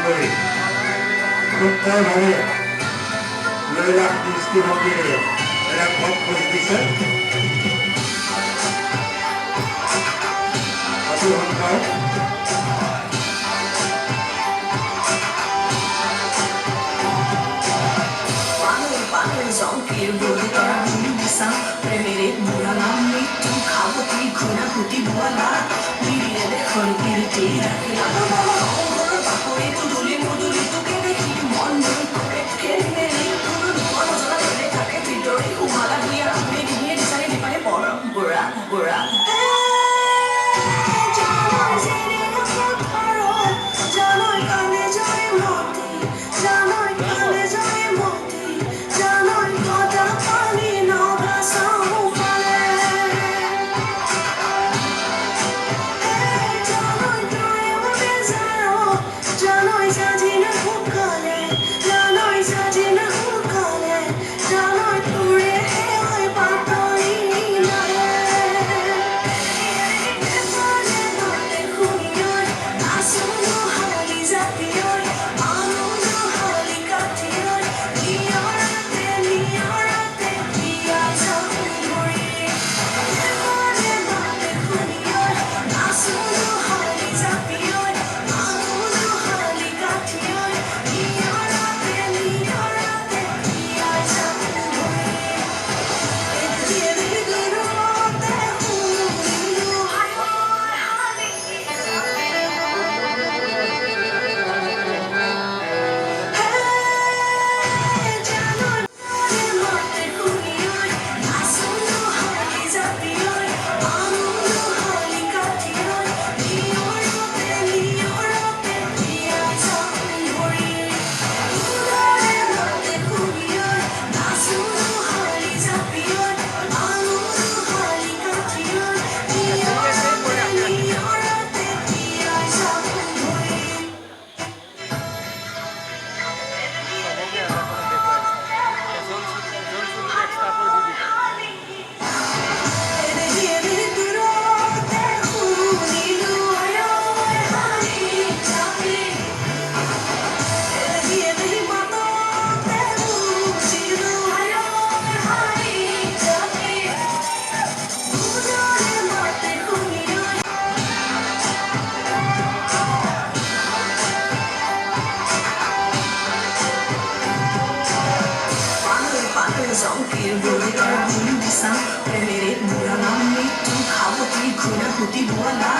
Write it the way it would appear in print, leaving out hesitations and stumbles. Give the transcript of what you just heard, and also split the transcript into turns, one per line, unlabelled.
করে সুন্দরভাবে লৈলাস দৃষ্টিভঙ্গিতে এরা পথ খোঁজ দিছে অসংখ্য
জঙ্কের বলে তারা মিশা প্রেমের মুরালাম মৃত্যু খাবতি ঘোরা হুতি ভোলা মিলিয়ে দেখো কিরতে রাখলাম বাপরে তো দুলি মধুলি তোকে দেখি মন মন করে খেলে পুরো মন জ্বালা ধরে থাকে ভিতরে উমালা গিয়া আমি নিয়ে ডিসাইড দিপারে বড় গোড়া গোড়া জানোই কানে যায় মতি জানোই কানে যায় মতি জানোই কথা পানি না ভাষাও পারে জানোই প্রেম বেজারো জানোই সাজি না হুকালে জানোই সাজি না হুকালে জানোই তোরে হয় পাতাই না জঙ্কের বলে তারা মিশা প্রেমের মুরালাম মৃত্যু খাবতি ঘোরা হুতি ভোলা